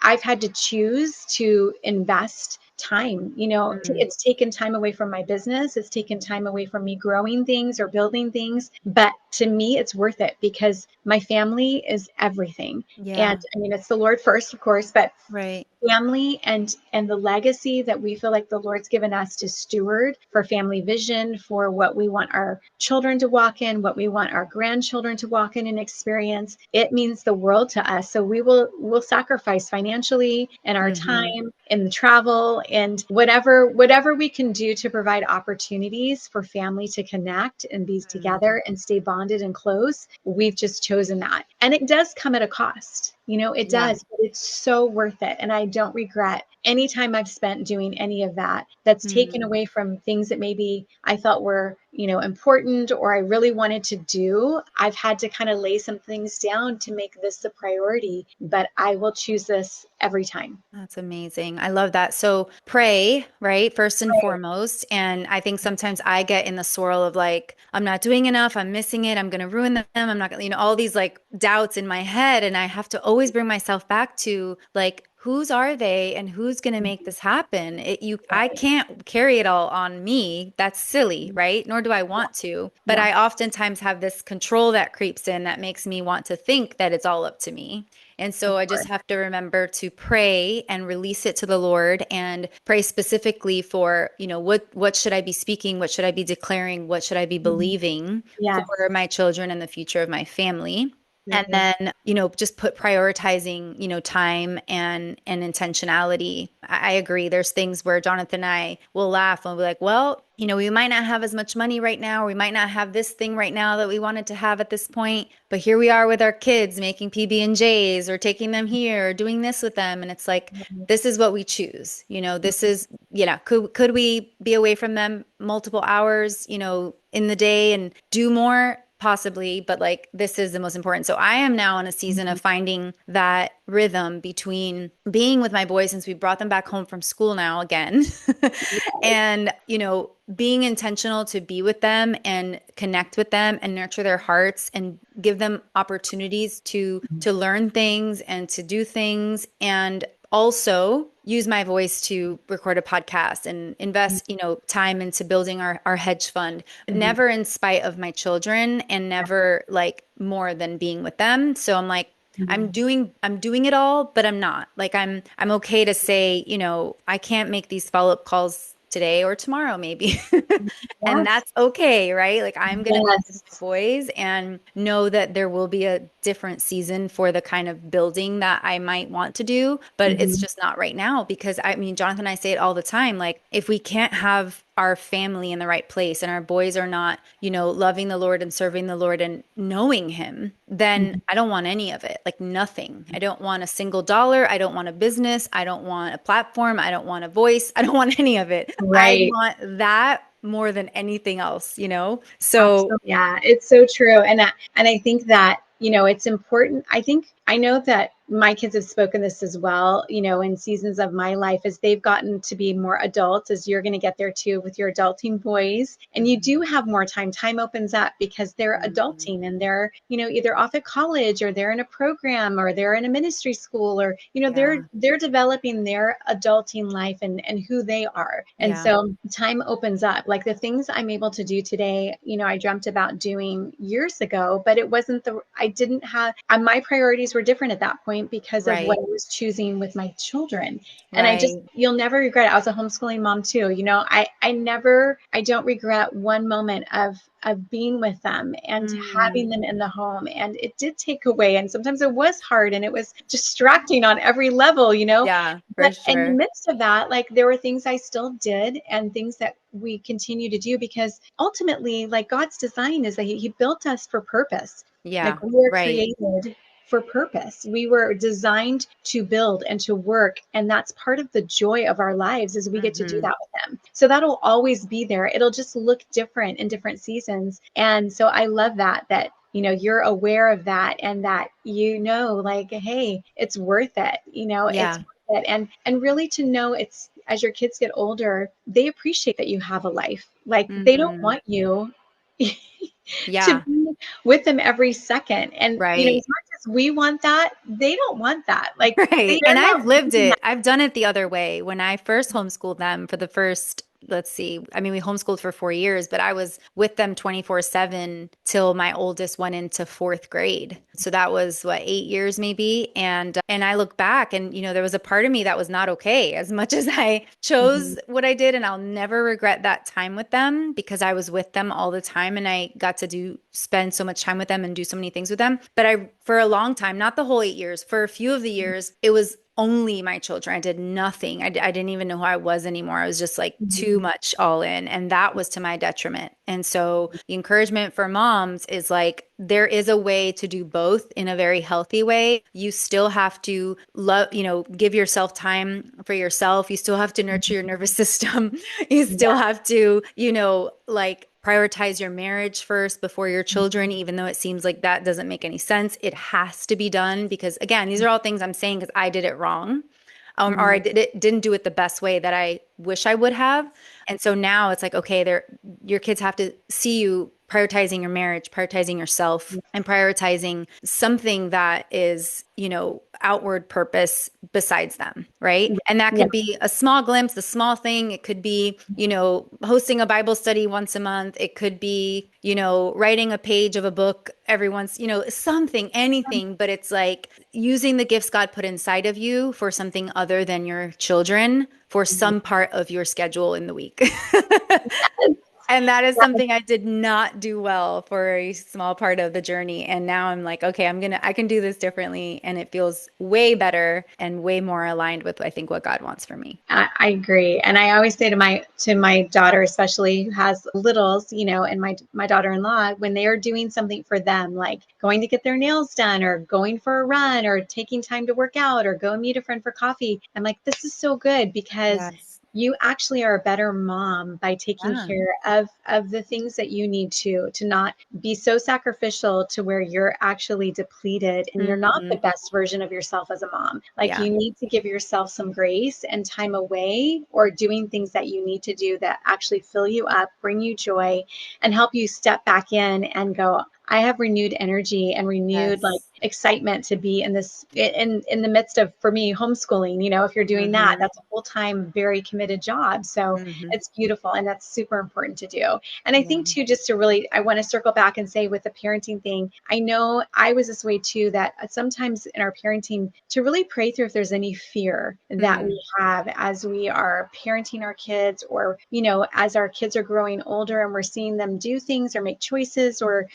I've had to choose to invest time. It's taken time away from my business. It's taken time away from me growing things or building things. But to me, it's worth it because my family is everything. Yeah. And I mean, it's the Lord first, of course, but Right. family and the legacy that we feel like the Lord's given us to steward for family vision, for what we want our children to walk in, what we want our grandchildren to walk in and experience. It means the world to us. So we'll sacrifice financially and our time in the travel and whatever we can do to provide opportunities for family to connect and be together and stay bonded and close. We've just chosen that. And it does come at a cost. It Yeah. does, but it's so worth it. And I don't regret any time I've spent doing any of that that's taken away from things that maybe I thought were, important or I really wanted to do. I've had to kind of lay some things down to make this the priority, but I will choose this every time. That's amazing. I love that. So pray, right? First and Right. foremost. And I think sometimes I get in the swirl of like, I'm not doing enough. I'm missing it. I'm going to ruin them. I'm not going to, all these like doubts in my head. And I have to always bring myself back to like, whose are they and who's going to make this happen? I Right. can't carry it all on me. That's silly, right? Nor do I want to. But Yeah. I oftentimes have this control that creeps in that makes me want to think that it's all up to me. And Of so I just course. have to remember to pray and release it to the Lord and pray specifically for, what should I be speaking? What should I be declaring? What should I be believing Yes. for my children and the future of my family? And Right. then, just put prioritizing, time and intentionality. I agree. There's things where Jonathan and I will laugh and we'll be like, well, we might not have as much money right now, or we might not have this thing right now that we wanted to have at this point, but here we are with our kids making PB&Js or taking them here or doing this with them. And it's like, this is what we choose. This is, could we be away from them multiple hours, in the day and do more? Possibly, but like this is the most important. So I am now in a season of finding that rhythm between being with my boys since we brought them back home from school now again and, being intentional to be with them and connect with them and nurture their hearts and give them opportunities to learn things and to do things and also use my voice to record a podcast and invest, time into building our hedge fund, but never in spite of my children and never like more than being with them. So I'm like, I'm doing it all, but I'm not. Like I'm okay to say, I can't make these follow-up calls today or tomorrow maybe. And Yes. that's okay, right? Like I'm going to be with my Yes. boys and know that there will be a different season for the kind of building that I might want to do, but it's Mhm. just not right now because I mean, Jonathan and I say it all the time. Like, if we can't have our family in the right place and our boys are not, loving the Lord and serving the Lord and knowing Him, then Mhm. I don't want any of it. Like, nothing. I don't want a single dollar. I don't want a business. I don't want a platform. I don't want a voice. I don't want any of it. I Right. want that more than anything else, So, Absolutely. Yeah, it's so true. And I think that, it's important. I know that my kids have spoken this as well, in seasons of my life as they've gotten to be more adults, as you're going to get there too with your adulting boys. And you mhm, do have more time. Time opens up because they're mhm. adulting and they're, either off at college or they're in a program or they're in a ministry school or, Yeah. they're developing their adulting life and who they are. And Yeah. so time opens up. Like the things I'm able to do today, I dreamt about doing years ago, but it wasn't I didn't have, my priorities were different at that point because of what Right. I was choosing with my children. And Right. you'll never regret it. I was a homeschooling mom too. I don't regret one moment of being with them and having Mm. them in the home. And it did take away. And sometimes it was hard and it was distracting on every level, Yeah, for but in the sure. midst of that, like there were things I still did and things that we continue to do because ultimately, like God's design is that He built us for purpose. Yeah. Like we were Right. created for purpose. We were designed to build and to work. And that's part of the joy of our lives is we get to do hmm that with them. So that'll always be there. It'll just look different in different seasons. And so I love that you're aware of that and that like, hey, it's worth it. It's Yeah. worth it. And really to know it's as your kids get older, they appreciate that you have a life. Like they don't hmm want you to Yeah. be with them every second. And Right. as much as we want that, they don't want that. Like Right. they're And I've not lived wanting that. it. I've done it the other way. When I first homeschooled them for the first, let's see, I mean, we homeschooled for 4 years, but I was with them 24/7 till my oldest went into fourth grade. So that was what, 8 years maybe. And I look back and, there was a part of me that was not okay as much as I Mhm. chose what I did. And I'll never regret that time with them because I was with them all the time and I got to spend so much time with them and do so many things with them. But for a long time, not the whole 8 years, for a few of the years, it was only my children. I did nothing. I didn't even know who I was anymore. I was just like too Mhm. much all in. And that was to my detriment. And so the encouragement for moms is like, there is a way to do both in a very healthy way. You still have to love, give yourself time for yourself. You still have to nurture your nervous system. You still Yeah. have to, like prioritize your marriage first before your children, even though it seems like that doesn't make any sense. It has to be done because, again, these are all things I'm saying because I did it wrong. Or I Mhm. didn't do it the best way that I wish I would have. And so now it's like, okay, your kids have to see you prioritizing your marriage, prioritizing yourself, and prioritizing something that is, outward purpose besides them, right? And that Yeah. could be a small glimpse, a small thing. It could be, hosting a Bible study once a month. It could be, writing a page of a book every once, something, anything, but it's like using the gifts God put inside of you for something other than your children for Mhm. some part of your schedule in the week. Yes. And that is Yes. something I did not do well for a small part of the journey. And now I'm like, okay, I can do this differently. And it feels way better and way more aligned with, I think, what God wants for me. I agree. And I always say to my daughter, especially who has littles, and my daughter-in-law, when they are doing something for them, like going to get their nails done or going for a run or taking time to work out or go meet a friend for coffee, I'm like, this is so good because Yes. you actually are a better mom by taking Yeah. care of the things that you need to not be so sacrificial to where you're actually depleted and you're not the hmm best version of yourself as a mom. Like Yeah. you need to give yourself some grace and time away or doing things that you need to do that actually fill you up, bring you joy, and help you step back in and go, I have renewed energy and renewed like Yes. excitement to be in this in the midst of, for me, homeschooling. If you're doing that, hmm that's a full-time, very committed job. So hmm it's beautiful and that's super important to do. And I Yeah. think too, just to really, I want to circle back and say with the parenting thing, I know I was this way too, that sometimes in our parenting to really pray through if there's any fear that Mm. we have as we are parenting our kids or, as our kids are growing older and we're seeing them do things or make choices or,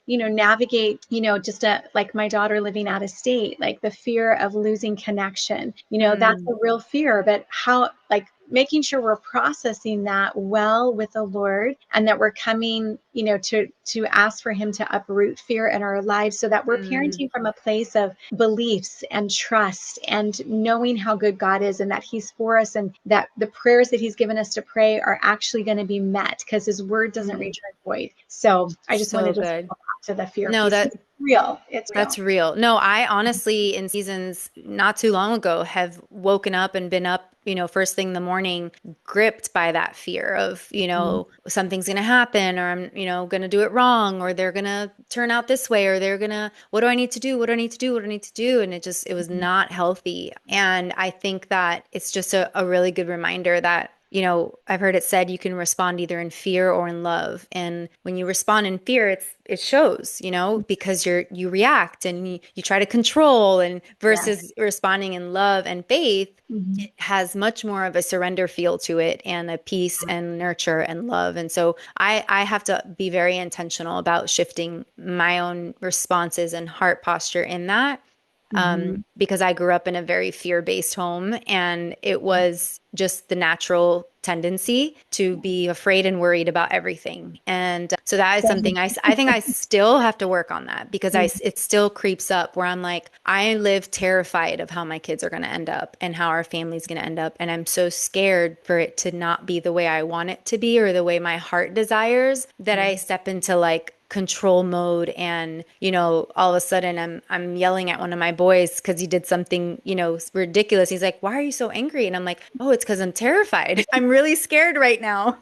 navigate, just like my daughter living out of state, like the fear of losing connection, that's Mm, a real fear, but how, like, making sure we're processing that well with the Lord, and that we're coming, to ask for him to uproot fear in our lives, so that we're mm, parenting from a place of beliefs and trust and knowing how good God is, and that he's for us, and that the prayers that he's given us to pray are actually going to be met, because his word doesn't mm. return void. So I just So wanted to good. circle back to the fear No, piece, that 'cause it's real. It's real. That's real. No, I honestly, in seasons not too long ago, have woken up and been up, first thing in the morning, gripped by that fear of, something's going to happen, or I'm, going to do it wrong, or they're going to turn out this way, or what do I need to do? What do I need to do? What do I need to do? And it was not healthy. And I think that it's just a really good reminder that I've heard it said you can respond either in fear or in love. And when you respond in fear, it shows, because you react and you try to control, and Yes. versus responding in love and faith, Mhm. it has much more of a surrender feel to it, and a peace and nurture and love. And so I have to be very intentional about shifting my own responses and heart posture in that, Mhm. because I grew up in a very fear-based home, and it was just the natural tendency to be afraid and worried about everything. And so that is something I think I still have to work on that, because it still creeps up where I'm like, I live terrified of how my kids are going to end up and how our family's going to end up. And I'm so scared for it to not be the way I want it to be, or the way my heart desires, that I step into like control mode. And all of a sudden I'm yelling at one of my boys because he did something ridiculous. He's like, why are you so angry? And I'm like, oh, it's because I'm terrified. I'm really scared right now.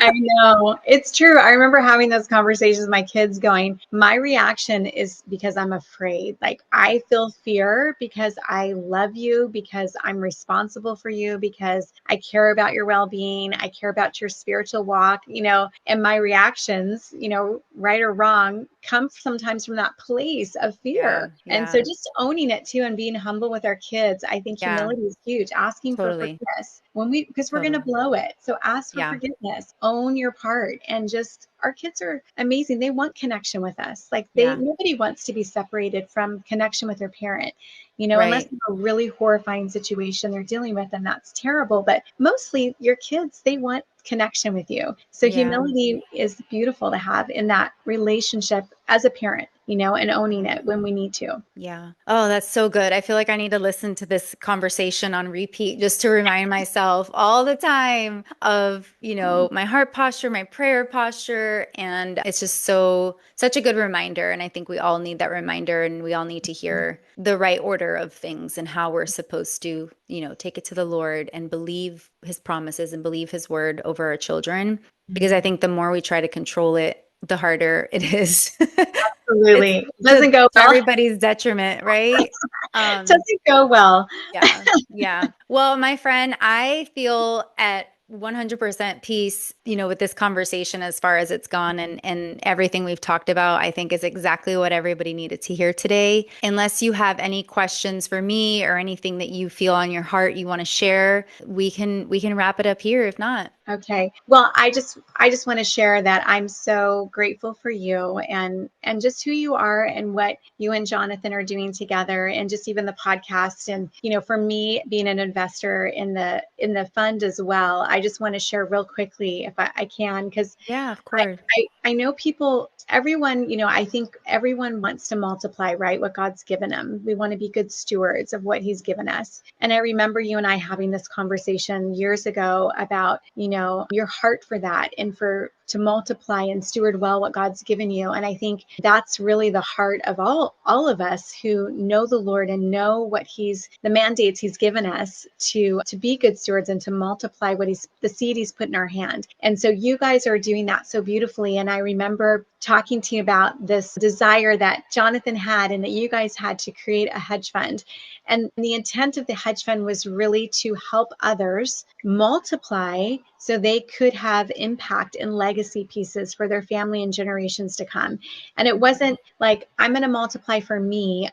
I know. It's true. I remember having those conversations with my kids going, my reaction is because I'm afraid. Like, I feel fear because I love you, because I'm responsible for you, because I care about your well-being. I care about your spiritual walk, and my reactions, right or wrong, come sometimes from that place of Yeah, fear. And so yeah, just owning it too, and being humble with our kids. I think yeah, humility is huge. Asking for totally, forgiveness because we're going to totally. blow it. So ask for Yeah, forgiveness, own your part, and just, our kids are amazing. They want connection with us. Like, yeah, nobody wants to be separated from connection with their parent, unless right. it's a really horrifying situation they're dealing with, and that's terrible. But mostly your kids, they want connection with you. So Yeah. humility is beautiful to have in that relationship as a parent, and owning it when we need to. Yeah. Oh, that's so good. I feel like I need to listen to this conversation on repeat just to remind myself all the time of, my heart posture, my prayer posture. And it's just such a good reminder. And I think we all need that reminder, and we all need to hear the right order of things and how we're supposed to, take it to the Lord and believe his promises and believe his word over our children. Because I think the more we try to control it, the harder it is. It's Absolutely. It to doesn't go well. everybody's detriment, right? It doesn't go well. Yeah, yeah. Well, my friend, I feel at 100% peace, with this conversation as far as it's gone, and everything we've talked about, I think is exactly what everybody needed to hear today. Unless you have any questions for me or anything that you feel on your heart you want to share, we can wrap it up here if not. Okay. Well, I just want to share that I'm so grateful for you, and just who you are, and what you and Jonathan are doing together, and just even the podcast. And for me, being an investor in the fund as well, I just want to share real quickly, if I can, because Yeah, of I, course. I know people, everyone, I think everyone wants to multiply, right? What God's given them. We want to be good stewards of what he's given us. And I remember you and I having this conversation years ago about, your heart for that, and to multiply and steward well what God's given you. And I think that's really the heart of all of us who know the Lord and know what the mandates he's given us to be good stewards and to multiply the seed he's put in our hand. And so you guys are doing that so beautifully. And I remember talking to you about this desire that Jonathan had, and that you guys had, to create a hedge fund. And the intent of the hedge fund was really to help others multiply so they could have impact and legacy pieces for their family and generations to come. And it wasn't like, I'm going to multiply for me,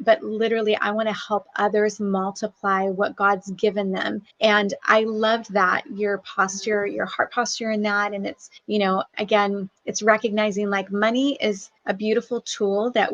but literally I want to help others multiply what God's given them. And I loved that, your posture, your heart posture in that. And it's, again, it's recognizing like money is a beautiful tool that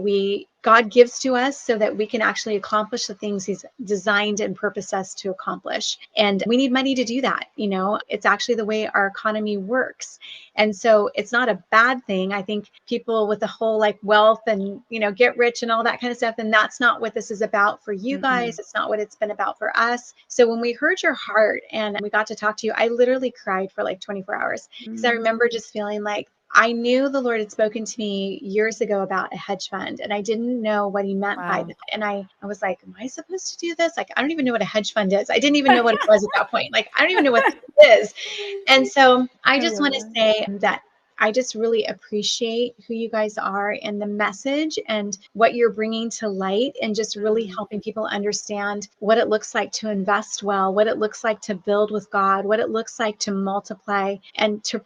God gives to us so that we can actually accomplish the things he's designed and purposed us to accomplish. And we need money to do that. It's actually the way our economy works. And so it's not a bad thing. I think people with the whole like wealth and, get rich and all that kind of stuff, and that's not what this is about for you guys. It's not what it's been about for us. So when we heard your heart and we got to talk to you, I literally cried for like 24 hours because I remember just feeling like, I knew the Lord had spoken to me years ago about a hedge fund, and I didn't know what he meant by that. And I was like, am I supposed to do this? Like, I don't even know what a hedge fund is. I didn't even know what it was at that point. Like, I don't even know what this is. And so I just want to say that I just really appreciate who you guys are and the message and what you're bringing to light, and just really helping people understand what it looks like to invest well, what it looks like to build with God, what it looks like to multiply and to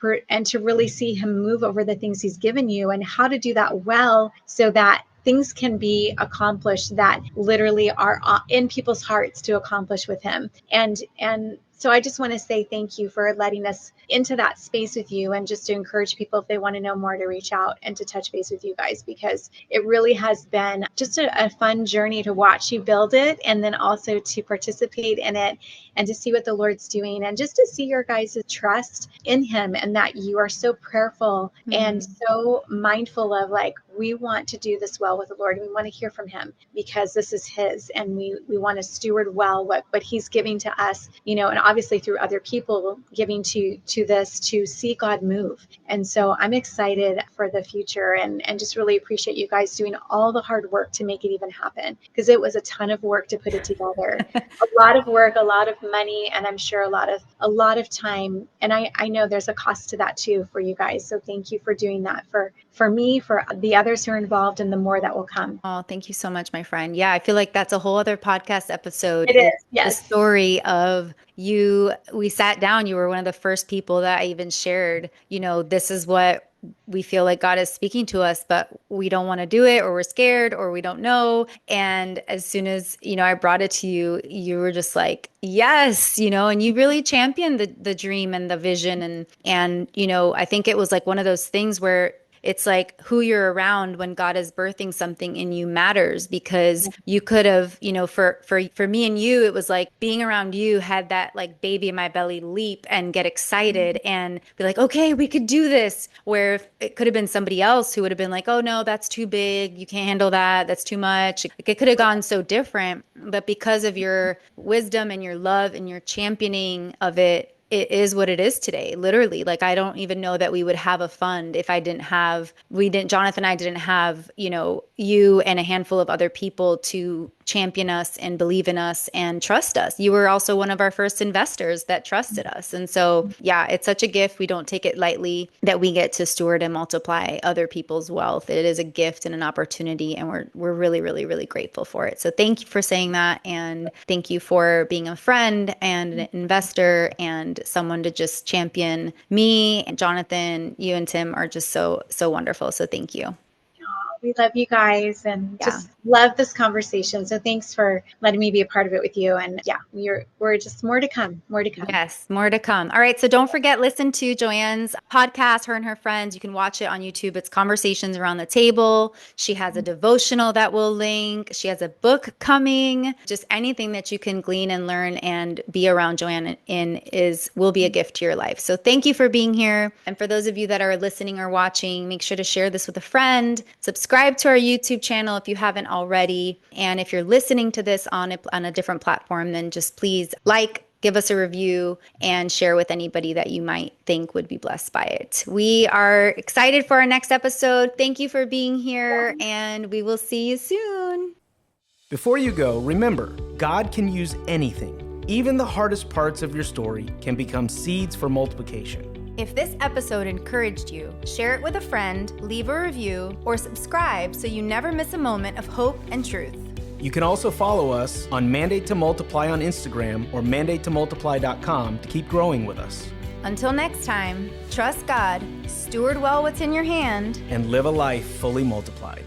really see him move over the things he's given you, and how to do that well so that things can be accomplished that literally are in people's hearts to accomplish with him. And so I just want to say thank you for letting us into that space with you, and just to encourage people, if they want to know more, to reach out and to touch base with you guys, because it really has been just a fun journey to watch you build it, and then also to participate in it and to see what the Lord's doing, and just to see your guys' trust in him, and that you are so prayerful and so mindful of like, we want to do this well with the Lord. We want to hear from him because this is his, and we want to steward well what he's giving to us, and obviously through other people giving to this, to see God move. And so I'm excited for the future, and just really appreciate you guys doing all the hard work to make it even happen, because it was a ton of work to put it together. A lot of work, a lot of money, and I'm sure a lot of time. And I know there's a cost to that too for you guys. So thank you for doing that for me, for the others who are involved, and the more that will come. Oh, thank you so much, my friend. Yeah, I feel like that's a whole other podcast episode. It is, yes. The story of you. We sat down. You were one of the first people that I even shared, this is what we feel like God is speaking to us, but we don't want to do it, or we're scared, or we don't know. And as soon as, I brought it to you, you were just like, yes, and you really championed the dream and the vision. And, I think it was like one of those things where it's like who you're around when God is birthing something in you matters, because you could have, for me and you, it was like being around you had that like baby in my belly leap and get excited and be like, okay, we could do this. Where if it could have been somebody else who would have been like, oh no, that's too big. You can't handle that. That's too much. It could have gone so different. But because of your wisdom and your love and your championing of it, it is what it is today. Literally, like, I don't even know that we would have a fund if Jonathan and I didn't have, you and a handful of other people to champion us and believe in us and trust us. You were also one of our first investors that trusted us. And so, yeah, it's such a gift. We don't take it lightly that we get to steward and multiply other people's wealth. It is a gift and an opportunity, and we're really, really, really grateful for it. So thank you for saying that. And thank you for being a friend and an investor and someone to just champion me. And Jonathan, you and Tim are just so, so wonderful. So thank you. We love you guys, and just love this conversation. So thanks for letting me be a part of it with you. And yeah, we're just more to come. Yes, more to come. All right. So don't forget, listen to Joanne's podcast, Her and Her Friends. You can watch it on YouTube. It's Conversations Around the Table. She has a devotional that we'll link. She has a book coming. Just anything that you can glean and learn and be around Joanne will be a gift to your life. So thank you for being here. And for those of you that are listening or watching, make sure to share this with a friend. Subscribe to our YouTube channel if you haven't already. And if you're listening to this on a different platform, then just please give us a review, and share with anybody that you might think would be blessed by it. We are excited for our next episode. Thank you for being here, and we will see you soon. Before you go, remember, God can use anything. Even the hardest parts of your story can become seeds for multiplication. If this episode encouraged you, share it with a friend, leave a review, or subscribe so you never miss a moment of hope and truth. You can also follow us on Mandate to Multiply on Instagram or mandatetomultiply.com to keep growing with us. Until next time, trust God, steward well what's in your hand, and live a life fully multiplied.